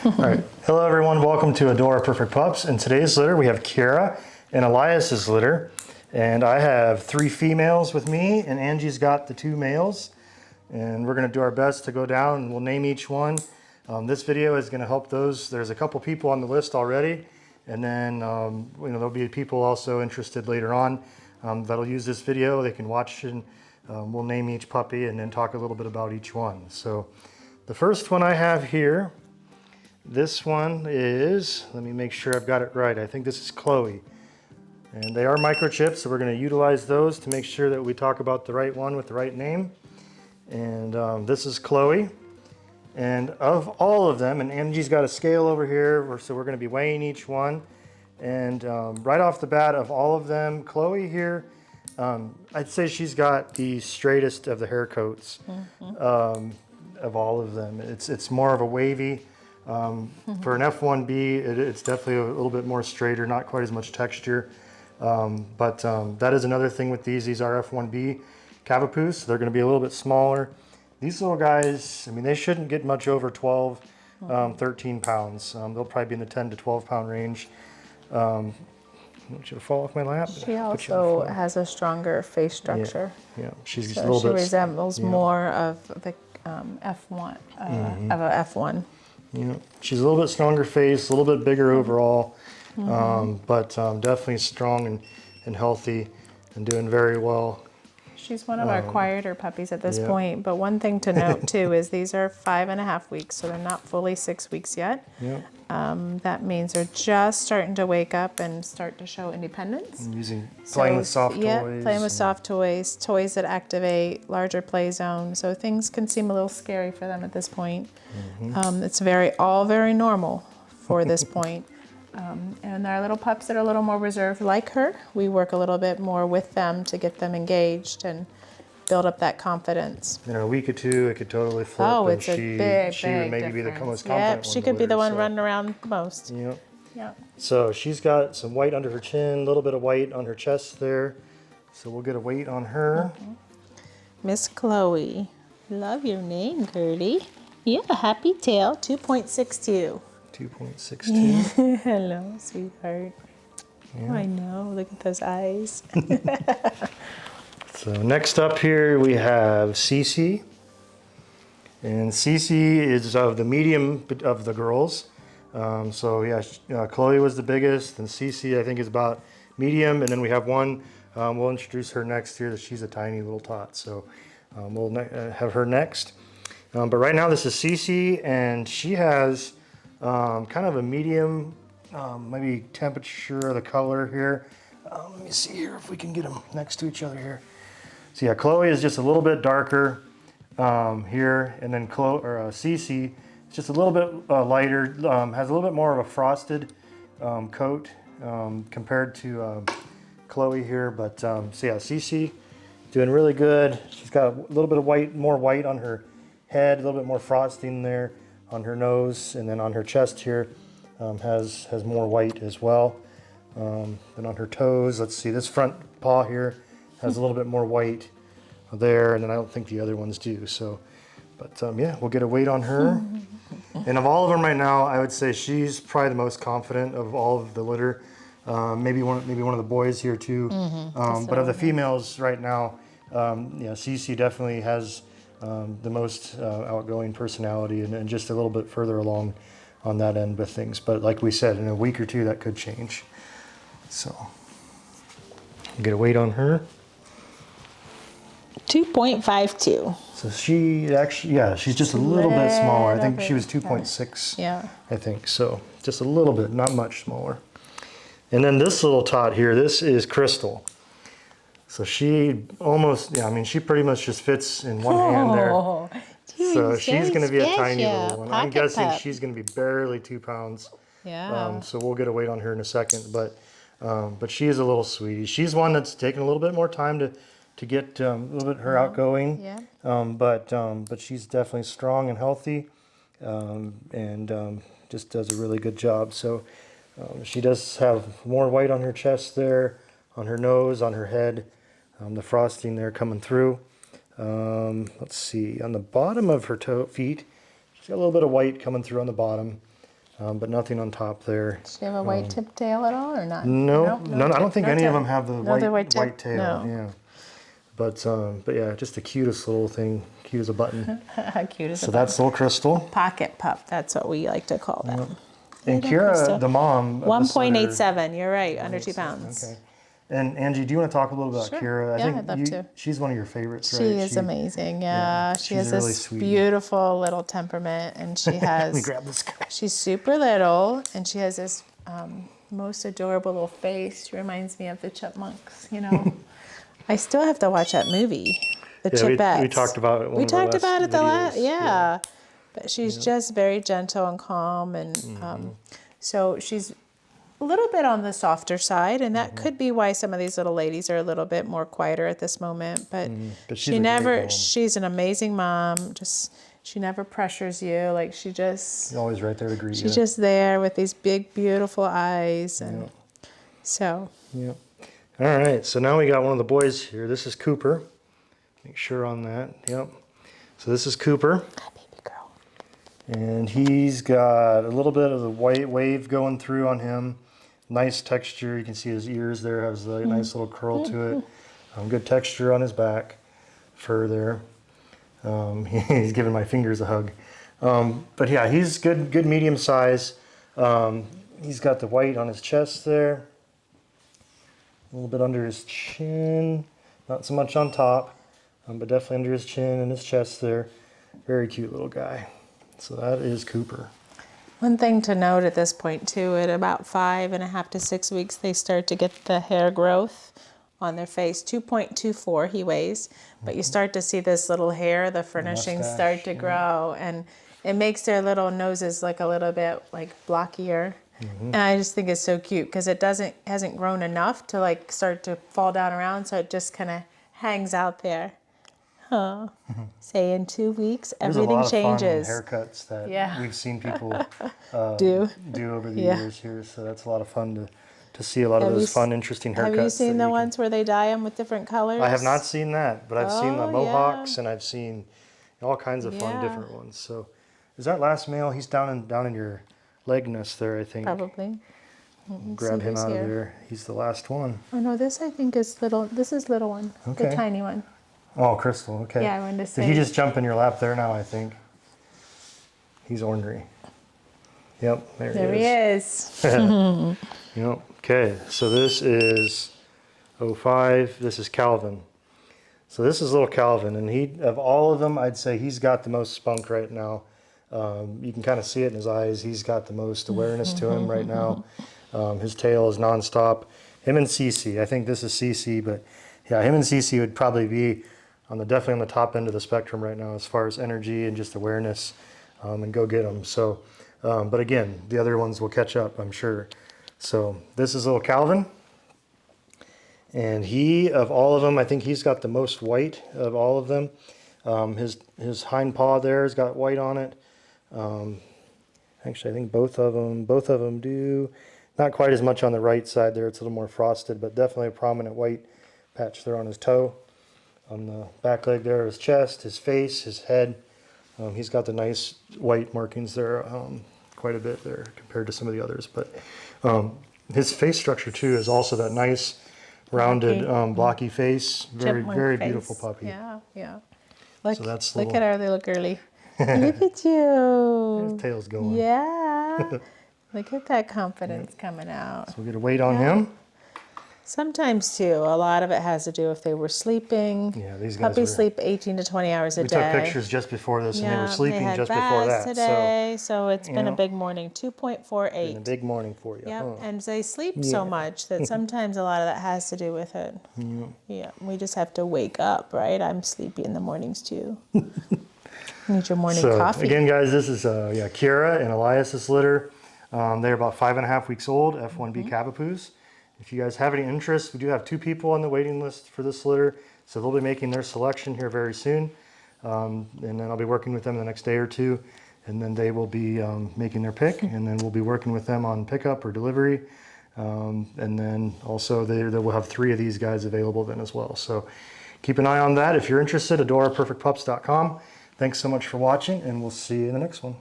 All right. Hello, everyone. Welcome to Adore Perfect Pups. In today's litter, we have Kiara and Elias's litter. And I have 3 females with me, and Angie's got the 2 males. And we're going to do our best to go down, and we'll name each one. This video is going to help those. There's a couple people on the list already. And then there'll be people also interested later on that'll use this video. They can watch and we'll name each puppy and then talk a little bit about each one. So the first one I have here, this one is, let me make sure I've got it right. I think this is Chloe. And they are microchips, so we're going to utilize those to make sure that we talk about the right one with the right name. And this is Chloe. And of all of them, and Angie's got a scale over here, so we're going to be weighing each one. And right off the bat, of all of them, Chloe here, I'd say she's got the straightest of the hair coats of all of them. It's more of a wavy. For an F1B, it's definitely a little bit more straighter, not quite as much texture. But that is another thing with these. These are F1B Cavapoos, so they're going to be a little bit smaller. These little guys, I mean, they shouldn't get much over 12, 13 pounds. They'll probably be in the 10 to 12 pound range. I want you to fall off my lap. She also has a stronger face structure. Yeah, she's so a little she bit. She resembles more of the F1 of a F1. Yeah, she's a little bit stronger face, a little bit bigger overall, but definitely strong and healthy and doing very well. She's one of our quieter puppies at this point, but one thing to note too is these are 5.5 weeks, so they're not fully 6 weeks yet. Yeah. That means they're just starting to wake up and start to show independence. And playing with soft toys. Yeah, playing with soft toys, toys that activate, larger play zone, so things can seem a little scary for them at this point. It's all very normal for this point. And there are little pups that are a little more reserved like her. We work a little bit more with them to get them engaged and build up that confidence. In a week or two, it could totally flip. Oh, it's a big She would maybe be the most confident one. She could be the one running around most. Yep. Yeah. So she's got some white under her chin, a little bit of white on her chest there. So we'll get a weight on her. Miss Chloe. Love your name, Gertie. Yeah, happy tail, 2.62. 2.62. Hello, sweetheart. Yeah. I know, look at those eyes. So next up here we have CeCe. And CeCe is of the medium of the girls. So yeah, Chloe was the biggest, and CeCe I think is about medium. And then we have one, we'll introduce her next here. She's a tiny little tot, so we'll have her next. But right now this is CeCe, and she has kind of a medium, maybe temperature of the color here. Let me see here if we can get them next to each other here. So yeah, Chloe is just a little bit darker here, and then CeCe is just a little bit lighter, has a little bit more of a frosted coat compared to Chloe here. But so yeah, CeCe doing really good. She's got a little bit of more white on her head, a little bit more frosting there on her nose, and then on her chest here has more white as well. Then on her toes, let's see, this front paw here has a little bit more white there, and then I don't think the other ones do. So, but yeah, we'll get a weight on her. And of all of them right now, I would say she's probably the most confident of all of the litter. Maybe one of the boys here too. But of the females right now, yeah, CeCe definitely has the most outgoing personality and just a little bit further along on that end with things. But like we said, in a week or two that could change. So get a weight on her. 2.52. So she actually, yeah, she's just a little bit smaller. I think she was 2.6. Yeah. I think so. Just a little bit, not much smaller. And then this little tot here, this is Crystal. So she almost, yeah, I mean, she pretty much just fits in one hand there. So she's going to be a tiny little one. I'm guessing she's going to be barely 2 pounds. Yeah. So we'll get a weight on her in a second. But she is a little sweetie. She's one that's taken a little bit more time to get a little bit her outgoing. Yeah. But she's definitely strong and healthy, and just does a really good job. So she does have more white on her chest there, on her nose, on her head. The frosting there coming through. Let's see, on the bottom of her feet, she's got a little bit of white coming through on the bottom. but nothing on top there. Does she have a white tip tail at all or not? No, I don't think any of them have the white tip? white tail. No. Yeah. But yeah, just the cutest little thing, cute as a button. How cute is So it? that's little Crystal. Pocket pup, that's what we like to call them. Yep. And Little Kira, Crystal. the mom. of the litter- 1.87, you're right, under 2 pounds. Okay. And Angie, do you want to talk a little about Sure. Kira? Yeah, I'd love to. She's one of your favorites, She right? is amazing, yeah. She she's has a really this sweet- beautiful little temperament, and she Let me has, grab this guy. she's super little, and she has this most adorable little face. She reminds me of the chipmunks, you know. I still have to watch that movie, The Chipettes. We talked about it. We talked about it the last, videos. yeah. But she's just very gentle and calm, and so she's a little bit on the softer side, and that could be why some of these little ladies are a little bit more quieter at this moment. But, But she never, she's an amazing mom. Just she never pressures you. Like she just, She's always right there to greet you. she's just there with these big, beautiful eyes, and so. Yeah. All right. So now we got one of the boys here. This is Cooper. Make sure on that. Yep. So this is Cooper. Hi, baby girl. And he's got a little bit of the white wave going through on him. Nice texture. You can see his ears there. Has a nice little curl to it. Good texture on his back. Fur there. He's giving my fingers a hug. But yeah, he's good medium size. He's got the white on his chest there. A little bit under his chin. Not so much on top, but definitely under his chin and his chest there. Very cute little guy. So that is Cooper. One thing to note at this point too, at about 5.5 to 6 weeks, they start to get the hair growth on their face. 2.24 he weighs, but you start to see this little hair, the furnishings mustache, start to grow, and it makes their little noses look a little bit like blockier. And I just think it's so cute because it hasn't grown enough to like start to fall down around, so it just kind of hangs out there. Oh, say in 2 weeks, everything changes. There's a lot of fun haircuts that we've seen people Do over the years here, so that's a lot of fun to see a lot of those fun, interesting haircuts. Have you seen the ones where they dye them with different colors? I have not seen that, but I've seen the Oh, mohawks and I've seen all kinds of fun, Yeah. different ones. So, is that last male? He's down in your leg nest there, I think. Probably. Grab See him who's out here. of there. He's the last one. Oh no, this I think is little. This is little one, Okay. the tiny one. Oh, Crystal. Okay. Yeah, I wanted to say. Did he just jump in your lap there now? I think he's ornery. Yep, there He is. Yep. Okay, so this is 05. This is Calvin. So this is little Calvin, and he, of all of them, I'd say he's got the most spunk right now. You can kind of see it in his eyes. He's got the most awareness to him right now. His tail is nonstop. Him and CeCe. I think this is CeCe, but yeah, him and CeCe would probably be definitely on the top end of the spectrum right now as far as energy and just awareness, and go get them. So, but again, the other ones will catch up, I'm sure. So this is little Calvin. And he, of all of them, I think he's got the most white of all of them. His hind paw there has got white on it. Actually, I think both of them do. Not quite as much on the right side there. It's a little more frosted, but definitely a prominent white patch there on his toe. On the back leg there, his chest, his face, his head. He's got the nice white markings there, quite a bit there compared to some of the others. But his face structure too is also that nice, rounded, blocky face. Very, Chipmunk very face. beautiful puppy. Yeah. Look, So that's look little- at her little girly. Look at you. His tail's going. Yeah. Look at that confidence coming out. So we'll get a weight on him. Sometimes too, a lot of it has to do if they were sleeping. Yeah, these guys Puppies were- sleep 18 to 20 hours a We day. took pictures just before this, and they were they sleeping had just before baths that. today, so it's you been know, a big morning. 2.48. Been a big morning for you. Yep, huh? and they sleep so much that sometimes a lot of that has to do with it. Yeah, we just have to wake up, right? I'm sleepy in the mornings too. Need your morning So coffee. again, guys, this is Kira and Elias's litter. They're about 5.5 weeks old, F1B Cavapoos. If you guys have any interest, we do have 2 people on the waiting list for this litter, so they'll be making their selection here very soon. And then I'll be working with them the next day or 2, and then they will be making their pick, and then we'll be working with them on pickup or delivery. And then also they will have 3 of these guys available then as well. So keep an eye on that. If you're interested, adoraperfectpups.com. Thanks so much for watching, and we'll see you in the next one.